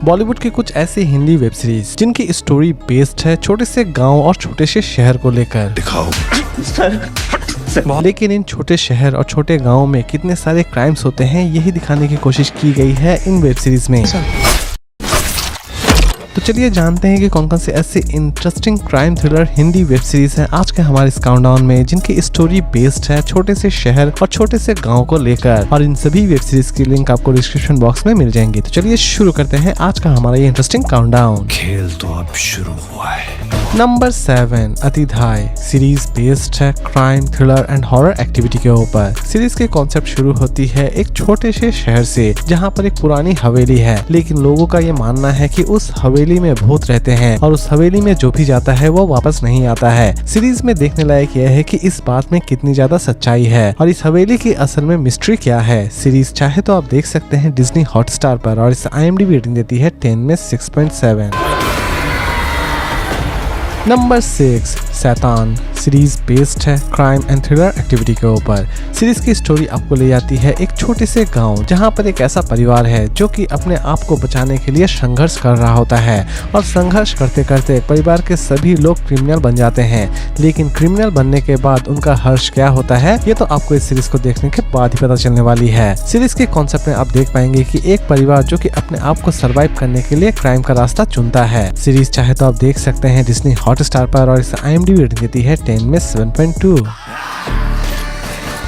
बॉलीवुड की कुछ ऐसी हिंदी वेब सीरीज जिनकी स्टोरी बेस्ड है छोटे से गांव और छोटे से शहर को लेकर। दिखाओ लेकिन इन छोटे शहर और छोटे गांव में कितने सारे क्राइम्स होते हैं, यही दिखाने की कोशिश की गई है इन वेब सीरीज में। तो चलिए जानते हैं कि कौन कौन से ऐसे interesting crime thriller Hindi web series हैं आज के हमारे इस काउंटडाउन में, जिनकी स्टोरी बेस्ड है छोटे से शहर और छोटे से गांव को लेकर। और इन सभी वेब सीरीज की लिंक आपको डिस्क्रिप्शन बॉक्स में मिल जाएंगी। तो चलिए शुरू करते हैं आज का हमारा ये इंटरेस्टिंग काउंटडाउन। खेल तो अब शुरू हुआ है। नंबर 7 अतिधाय सीरीज बेस्ड है crime thriller and horror activity के ऊपर। सीरीज के कॉन्सेप्ट शुरू होती है एक छोटे से शहर से, जहां पर एक पुरानी हवेली है, लेकिन लोगों का ये मानना है कि उस हवेली में भूत रहते हैं और उस हवेली में जो भी जाता है वो वापस नहीं आता है। सीरीज में देखने लायक यह है कि इस बात में कितनी ज्यादा सच्चाई है और इस हवेली की असल में मिस्ट्री क्या है। सीरीज चाहे तो आप देख सकते हैं डिज्नी हॉटस्टार पर और इस IMDb रेटिंग देती है 10 में 6.7। नंबर 6 शैतान सीरीज बेस्ड है क्राइम एंड थ्रिलर एक्टिविटी के ऊपर। सीरीज की स्टोरी आपको ले जाती है एक छोटे से गांव, जहां पर एक ऐसा परिवार है जो कि अपने आप को बचाने के लिए संघर्ष कर रहा होता है और संघर्ष करते करते परिवार के सभी लोग क्रिमिनल बन जाते हैं। लेकिन क्रिमिनल बनने के बाद उनका हर्ष क्या होता है, ये तो आपको इस सीरीज को देखने के बाद ही पता चलने वाली है। सीरीज के कॉन्सेप्ट में आप देख पाएंगे कि एक परिवार जो कि अपने आप को सर्वाइव करने के लिए क्राइम का रास्ता चुनता है। सीरीज चाहे तो आप देख सकते हैं डिज्नी हॉटस्टार पर और इस IMDb रेटिंग देती है 10 में 7.2।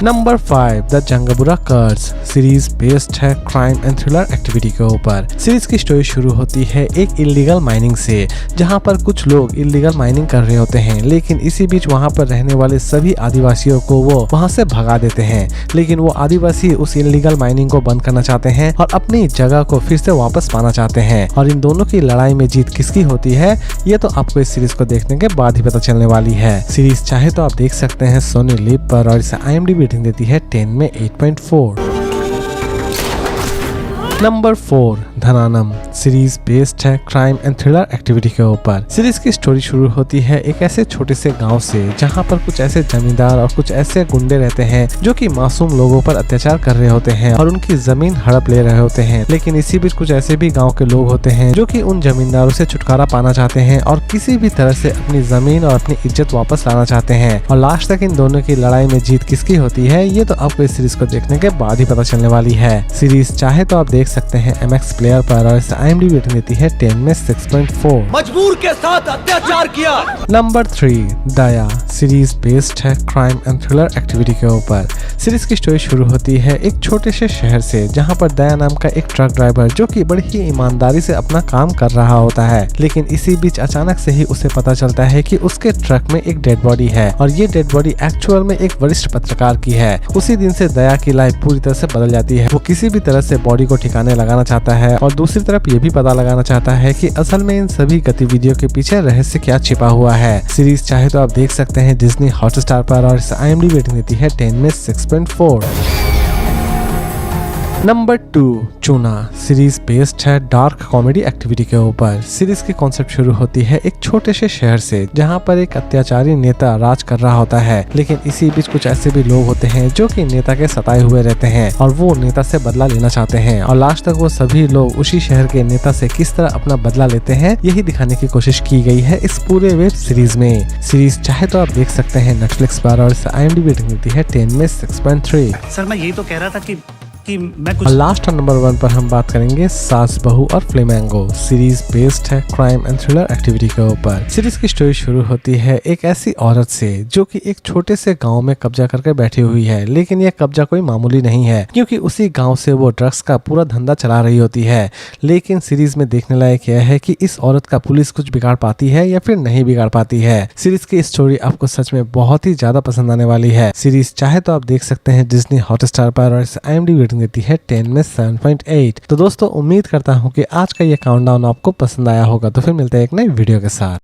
Number 5 the Jengaburu curse series based है क्राइम एंड थ्रिलर एक्टिविटी के ऊपर। सीरीज की स्टोरी शुरू होती है एक इल्लीगल माइनिंग से, जहां पर कुछ लोग इल्लीगल माइनिंग कर रहे होते हैं, लेकिन इसी बीच वहां पर रहने वाले सभी आदिवासियों को वो वहां से भगा देते हैं। लेकिन वो आदिवासी उस इल्लीगल माइनिंग को बंद करना चाहते हैं और अपनी जगह को फिर से वापस पाना चाहते हैं। और इन दोनों की लड़ाई में जीत किसकी होती है, ये तो आपको इस सीरीज को देखने के बाद ही पता चलने वाली है। सीरीज चाहे तो आप देख सकते हैं सोनी लिव पर और इसे IMDb रेटिंग देती है 10 में 8.4। नंबर 4 धनानम सीरीज बेस्ड है क्राइम एंड थ्रिलर एक्टिविटी के ऊपर। सीरीज की स्टोरी शुरू होती है एक ऐसे छोटे से गांव से, जहां पर कुछ ऐसे जमींदार और कुछ ऐसे गुंडे रहते हैं जो कि मासूम लोगों पर अत्याचार कर रहे होते हैं और उनकी जमीन हड़प ले रहे होते हैं। लेकिन इसी बीच कुछ ऐसे भी गांव के लोग होते हैं जो कि उन जमींदारों से छुटकारा पाना चाहते हैं और किसी भी तरह से अपनी जमीन और अपनी इज्जत वापस लाना चाहते हैं। और लास्ट तक इन दोनों की लड़ाई में जीत किसकी होती है, ये तो आपको इस सीरीज को देखने के बाद ही पता चलने वाली है। सीरीज चाहे तो आप देख सकते हैं MX प्लेयर पर और इसे IMDb रेटिंग देती है 10 में 6.4। मजबूर के साथ अत्याचार किया। नंबर 3 दया सीरीज बेस्ड है क्राइम एंड थ्रिलर एक्टिविटी के ऊपर। सीरीज की स्टोरी शुरू होती है एक छोटे से शहर से, जहां पर दया नाम का एक ट्रक ड्राइवर जो कि बड़ी ही ईमानदारी से अपना काम कर रहा होता है। लेकिन इसी बीच अचानक से ही उसे पता चलता है कि उसके ट्रक में एक डेड बॉडी है और ये डेड बॉडी एक्चुअल में एक वरिष्ठ पत्रकार की है। उसी दिन से दया की लाइफ पूरी तरह से बदल जाती है। वो किसी भी तरह से बॉडी को ठिकाने लगाना चाहता है और दूसरी तरफ ये भी पता लगाना चाहता है कि असल में इन सभी गतिविधियों के पीछे रहस्य क्या छिपा हुआ है। सीरीज चाहे तो आप देख सकते हैं डिज्नी हॉटस्टार पर और इस IMDb रेटिंग देती है 10 में 6.4। नंबर 2 चूना सीरीज बेस्ड है डार्क कॉमेडी एक्टिविटी के ऊपर। सीरीज की कॉन्सेप्ट शुरू होती है एक छोटे से शहर से, जहां पर एक अत्याचारी नेता राज कर रहा होता है। लेकिन इसी बीच कुछ ऐसे भी लोग होते हैं जो कि नेता के सताए हुए रहते हैं और वो नेता से बदला लेना चाहते हैं। और लास्ट तक वो सभी लोग उसी शहर के नेता से किस तरह अपना बदला लेते हैं, यही दिखाने की कोशिश की गई है इस पूरे वेब सीरीज में। सीरीज चाहे तो आप देख सकते हैं Netflix पर और इसे IMDb रेटिंग देती है 10 में 6.3। सर मैं यही तो कह रहा था कि मैं कुछ। लास्ट और नंबर 1 पर हम बात करेंगे सास बहू और फ्लेमेंगो सीरीज बेस्ड है क्राइम एंड थ्रिलर एक्टिविटी के ऊपर। सीरीज की स्टोरी शुरू होती है एक ऐसी औरत से जो कि एक छोटे से गांव में कब्जा करके बैठी हुई है। लेकिन यह कब्जा कोई मामूली नहीं है, क्योंकि उसी गांव से वो ड्रग्स का पूरा धंधा चला रही होती है। लेकिन सीरीज में देखने लायक यह है कि इस औरत का पुलिस कुछ बिगाड़ पाती है या फिर नहीं बिगाड़ पाती है। सीरीज की स्टोरी आपको सच में बहुत ही ज्यादा पसंद आने वाली है। सीरीज चाहे तो आप देख सकते हैं डिज्नी हॉटस्टार पर और इस IMDb रेटिंग देती है 10 में 7.8। तो दोस्तों उम्मीद करता हूँ कि आज का ये काउंटडाउन आपको पसंद आया होगा। तो फिर मिलते हैं एक नई वीडियो के साथ।